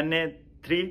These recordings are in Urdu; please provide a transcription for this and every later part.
NA 3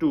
2।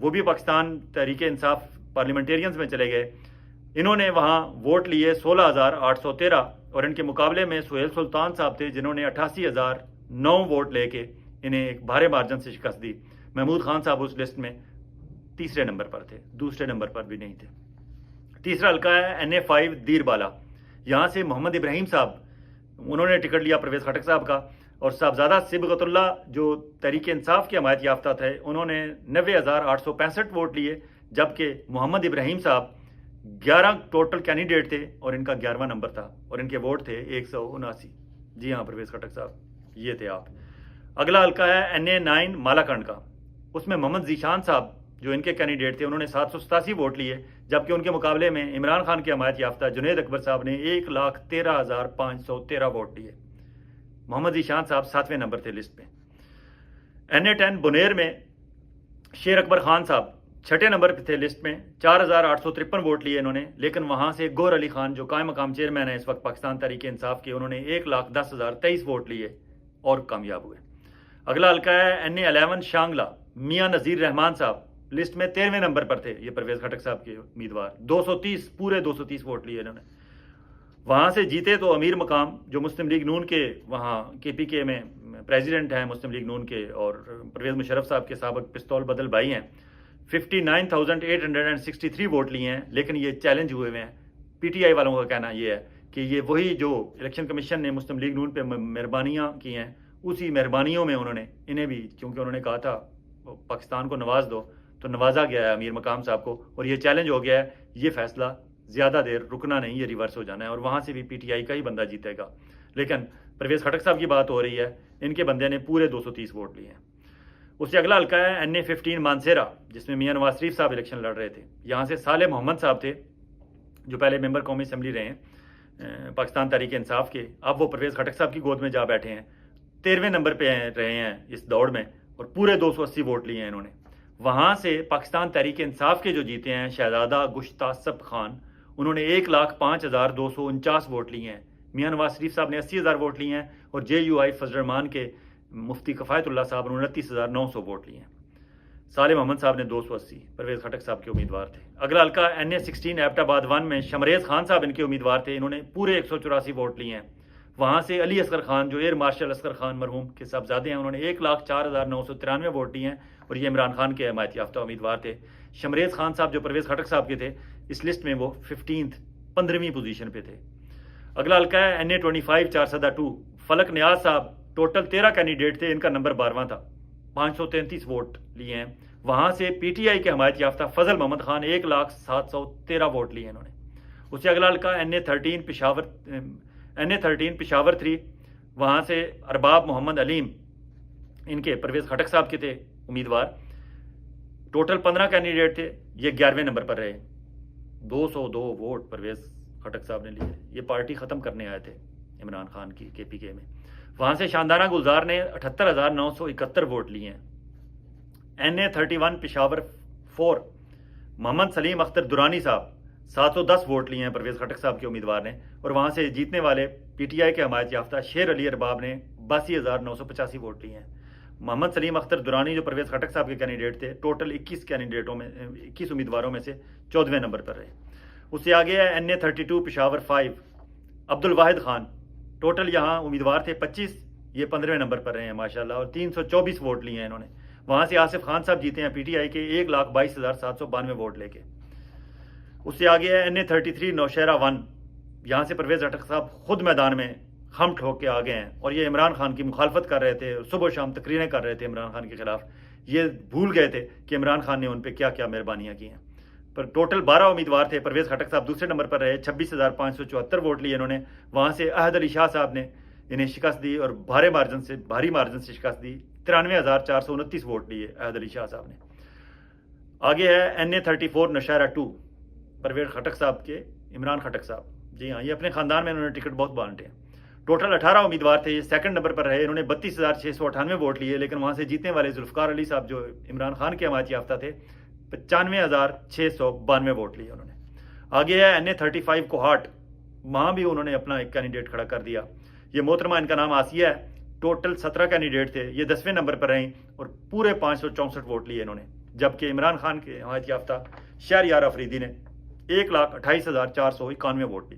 وہ بھی پاکستان تحریک انصاف پارلیمنٹیرینز میں چلے گئے. انہوں نے وہاں ووٹ لیے 16,813 اور ان کے مقابلے میں سہیل سلطان صاحب تھے جنہوں نے 88,009 ووٹ لے کے انہیں ایک بھارے مارجن سے شکست دی. محمود خان صاحب اس لسٹ میں تیسرے نمبر پر تھے, دوسرے نمبر پر بھی نہیں تھے. تیسرا حلقہ ہے NA5 دیر بالا. یہاں سے محمد ابراہیم صاحب انہوں نے ٹکٹ لیا پرویز خٹک صاحب کا, اور صاحبزادہ صبغت اللہ جو تحریک انصاف کے حمایت یافتہ تھے انہوں نے 90,865 ووٹ لیے, جبکہ محمد ابراہیم صاحب 11 ٹوٹل کینڈیڈیٹ تھے اور ان کا 11واں نمبر تھا اور ان کے ووٹ تھے 179. جی ہاں پرویز خٹک صاحب یہ تھے آپ. اگلا حلقہ ہے NA9 مالاکنڈ کا. اس میں محمد ذیشان صاحب جو ان کے کینڈیڈیٹ تھے انہوں نے 787 ووٹ لیے, جبکہ ان کے مقابلے میں عمران خان کے حمایت یافتہ جنید اکبر صاحب نے 1,13,513 ووٹ لیے. محمد ذیشان صاحب 7ویں نمبر تھے لسٹ میں. NA10 بنیر میں شیر اکبر خان صاحب 6 نمبر پہ تھے لسٹ میں, 4,853 ووٹ لیے انہوں نے, لیکن وہاں سے گوہر علی خان جو قائم مقام چیئرمین ہے اس وقت پاکستان تحریک انصاف کے, انہوں نے 1,10,023 ووٹ لیے اور کامیاب ہوئے. اگلا حلقہ ہے NA11 شانگلہ. میاں نذیر رحمان صاحب لسٹ میں 13ویں نمبر پر تھے, یہ پرویز خٹک صاحب کے امیدوار. 230 ووٹ لیے انہوں نے. وہاں سے جیتے تو امیر مقام جو مسلم لیگ نون کے وہاں KPK میں پریزیڈنٹ ہیں مسلم لیگ نون کے, اور پرویز مشرف صاحب کے سابق پستول بدل بھائی ہیں, 59,863 ووٹ لیے ہیں, لیکن یہ چیلنج ہوئے ہیں. PTI والوں کا کہنا یہ ہے کہ یہ وہی جو الیکشن کمیشن نے مسلم لیگ نون پہ مہربانیاں کی ہیں اسی مہربانیوں میں انہوں نے انہیں بھی, کیونکہ انہوں نے کہا تھا پاکستان کو نواز دو, تو نوازا گیا ہے امیر مقام صاحب کو, اور یہ چیلنج ہو گیا ہے. یہ فیصلہ زیادہ دیر رکنا نہیں, یہ ریورس ہو جانا ہے, اور وہاں سے بھی PTI کا ہی بندہ جیتے گا. لیکن پرویز خٹک صاحب کی بات ہو رہی ہے, ان کے بندے نے پورے 230 ووٹ لیے ہیں. اس سے اگلا حلقہ ہے NA15 مانسیرا, جس میں میاں نواز شریف صاحب الیکشن لڑ رہے تھے. یہاں سے صالح محمد صاحب تھے جو پہلے ممبر قومی اسمبلی رہے ہیں پاکستان تحریک انصاف کے, اب وہ پرویز خٹک صاحب کی گود میں جا بیٹھے ہیں. 13ویں نمبر پہ رہے ہیں اس دوڑ میں اور پورے 280 ووٹ لیے ہیں انہوں نے. وہاں سے پاکستان تحریک انصاف کے جو جیتے ہیں شہزادہ گشتاسب خان, انہوں نے 1,05,249 ووٹ لیے ہیں. میاں نواز شریف صاحب نے 80,000 ووٹ لیے ہیں, اور JUI فضل الرحمان کے مفتی کفایت اللہ صاحب نے 29,900 ووٹ لیے ہیں. صالح محمد صاحب نے 280, پرویز خٹک صاحب کے امیدوار تھے. اگلا حلقہ NA16 ایبٹ آباد 1 میں شمریز خان صاحب ان کے امیدوار تھے, انہوں نے پورے 184 ووٹ لیے ہیں. وہاں سے علی اصغر خان جو ایئر مارشل اصغر خان مرحوم کے صاحبزادے ہیں, انہوں نے 1,04,993 ووٹ لیے ہیں, اور یہ عمران خان کے حمایت یافتہ امیدوار تھے. شمریز خان صاحب جو پرویز خٹک صاحب کے تھے اس لسٹ میں وہ 15ویں پوزیشن پہ تھے. اگلا حلقہ ہے NA25 402. فلک نیاز صاحب ٹوٹل 13 کینڈیڈیٹ تھے, ان کا نمبر 12واں تھا, 533 ووٹ لیے ہیں. وہاں سے PTI کے حمایت یافتہ فضل محمد خان 1,0713 ووٹ لیے انہوں نے. اس سے اگلا حلقہ NA13 پشاور 3. وہاں سے ارباب محمد علیم ان کے پرویز خٹک صاحب کے تھے امیدوار. ٹوٹل 15 کینڈیڈیٹ تھے, یہ 11ویں نمبر پر رہے. 202 ووٹ پرویز خٹک صاحب نے لیے. یہ پارٹی ختم کرنے آئے تھے عمران خان کی KPK میں. وہاں سے شاندانہ گلزار نے 78,971 ووٹ لیے ہیں. NA31 پشاور 4 محمد سلیم اختر دورانی صاحب 710 ووٹ لیے ہیں پرویز خٹک صاحب کے امیدوار نے, اور وہاں سے جیتنے والے PTI کے حمایت یافتہ شیر علی ارباب نے 82,985 ووٹ لیے ہیں. محمد سلیم اختر دورانی جو پرویز خٹک صاحب کے کینڈیڈیٹ تھے ٹوٹل 21 امیدواروں میں سے 14ویں نمبر پر رہے. اس سے آگے ہے NA32 پشاور 5 عبد الواحد خان. ٹوٹل یہاں امیدوار تھے 25, یہ 15ویں نمبر پر رہے ہیں ماشاءاللہ, اور 324 ووٹ لیے ہیں انہوں نے. وہاں سے آصف خان صاحب جیتے ہیں PTI کے 1,22,792 ووٹ لے کے. اس سے آگے ہے NA33 نوشہرہ 1. یہاں سے پرویز خٹک صاحب خود میدان میں ہم ٹھوک کے آگے ہیں, اور یہ عمران خان کی مخالفت کر رہے تھے, صبح و شام تقریریں کر رہے تھے عمران خان کے خلاف. یہ بھول گئے تھے کہ عمران خان نے ان پہ کیا کیا مہربانیاں کی ہیں. پر ٹوٹل 12 امیدوار تھے. پرویز خٹک صاحب دوسرے نمبر پر رہے, 26,574 ووٹ لیے انہوں نے. وہاں سے احد علی شاہ صاحب نے انہیں شکست دی, اور بھاری مارجن سے شکست دی. 93,429 ووٹ لیے احد علی شاہ صاحب نے. آگے ہے NA34 نوشہرہ 2 پرویز خٹک صاحب کے عمران خٹک صاحب. جی ہاں, یہ اپنے خاندان میں انہوں نے ٹکٹ بہت بانٹے ہیں. ٹوٹل 18 امیدوار تھے, یہ سیکنڈ نمبر پر رہے. انہوں نے 32,698 ووٹ لیے, لیکن وہاں سے جیتنے والے ذوالفقار علی صاحب جو عمران خان کے حمایت یافتہ تھے 95,692 ووٹ لیے انہوں نے. آگے ہے NA35 کوہاٹ. وہاں بھی انہوں نے اپنا ایک کینڈیڈیٹ کھڑا کر دیا. یہ محترمہ, ان کا نام آسیہ ہے. ٹوٹل 17 کینڈیڈیٹ تھے, یہ 10ویں نمبر پر رہیں, اور پورے 564 ووٹ لیے انہوں نے. جبکہ عمران خان کے حمایت یافتہ شہریار افریدی نے 1,28,491 ووٹ لی۔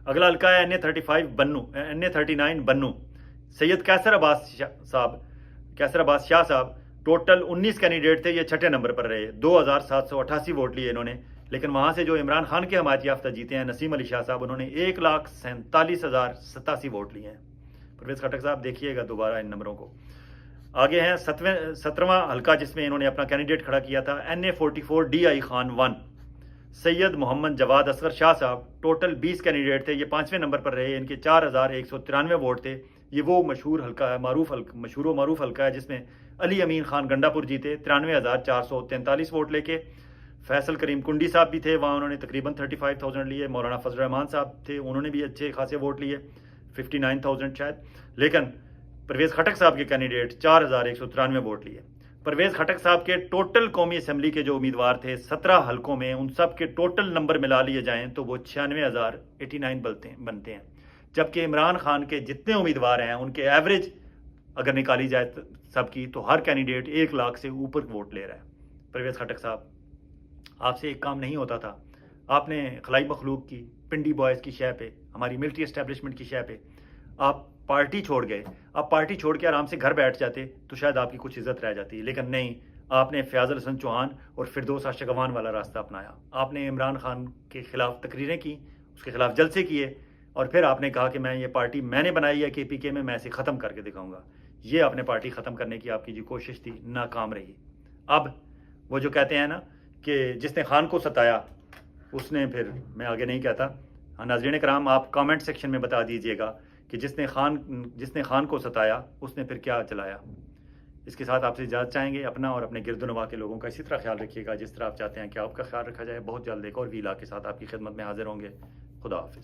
اگلا حلقہ ہے NA39 بنو۔ سید کیسر عباس شاہ صاحب، ٹوٹل 19 کینڈیڈیٹ تھے، یہ چھٹے نمبر پر رہے، 2,788 ووٹ لیے انہوں نے، لیکن وہاں سے جو عمران خان کے حمایت یافتہ جیتے ہیں نسیم علی شاہ صاحب، انہوں نے 1,47,087 ووٹ لیے ہیں۔ پرویز خٹک صاحب دیکھیے گا دوبارہ ان نمبروں کو۔ آگے ہیں 17واں حلقہ جس میں انہوں نے اپنا کینڈیڈیٹ کھڑا کیا تھا، NA44 DI خان 1۔ سید محمد جواد اصغر شاہ صاحب، ٹوٹل 20 کینڈیڈیٹ تھے، یہ 5ویں نمبر پر رہے، ان کے 4,193 ووٹ تھے۔ یہ وہ مشہور حلقہ ہے، مشہور و معروف حلقہ ہے جس میں علی امین خان گنڈا پور جیتے 93,443 ووٹ لے کے۔ فیصل کریم کنڈی صاحب بھی تھے، وہاں انہوں نے تقریباً 35,000 لیے۔ مولانا فضل الرحمان صاحب تھے، انہوں نے بھی اچھے خاصے ووٹ لیے، 59,000 شاید، لیکن پرویز خٹک صاحب کے کینڈیڈیٹ 4,193 ووٹ لیے۔ پرویز خٹک صاحب کے ٹوٹل قومی اسمبلی کے جو امیدوار تھے 17 حلقوں میں، ان سب کے ٹوٹل نمبر ملا لیے جائیں تو وہ 96,089 بنتے ہیں، جبکہ عمران خان کے جتنے امیدوار ہیں ان کے ایوریج اگر نکالی جائے سب کی تو ہر کینڈیڈیٹ 1 لاکھ سے اوپر ووٹ لے رہا ہے۔ پرویز خٹک صاحب، آپ سے ایک کام نہیں ہوتا تھا، آپ نے خلائی مخلوق کی، پنڈی بوائز کی شے پہ، ہماری ملٹری اسٹیبلشمنٹ کی شے پہ آپ پارٹی چھوڑ گئے۔ آپ پارٹی چھوڑ کے آرام سے گھر بیٹھ جاتے تو شاید آپ کی کچھ عزت رہ جاتی، لیکن نہیں، آپ نے فیاض الحسن چوہان اور فردوس اشگوان والا راستہ اپنایا۔ آپ نے عمران خان کے خلاف تقریریں کی، اس کے خلاف جلسے کیے، اور پھر آپ نے کہا کہ میں یہ پارٹی میں نے بنائی ہے KPK میں اسے ختم کر کے دکھاؤں گا۔ یہ آپ نے پارٹی ختم کرنے کی آپ کی جو کوشش تھی ناکام رہی۔ اب وہ جو کہتے ہیں نا کہ جس نے خان کو ستایا اس نے، پھر میں آگے نہیں کہتا۔ ناظرین کرام، آپ کامنٹ سیکشن میں بتا دیجئے گا کہ جس نے خان کو ستایا اس نے پھر کیا چلایا۔ اس کے ساتھ آپ سے اجازت چاہیں گے۔ اپنا اور اپنے گرد و نواح کے لوگوں کا اسی طرح خیال رکھیے گا جس طرح آپ چاہتے ہیں کہ آپ کا خیال رکھا جائے۔ بہت جلد ایک اور ویلا کے ساتھ آپ کی خدمت میں حاضر ہوں گے۔ خدا حافظ۔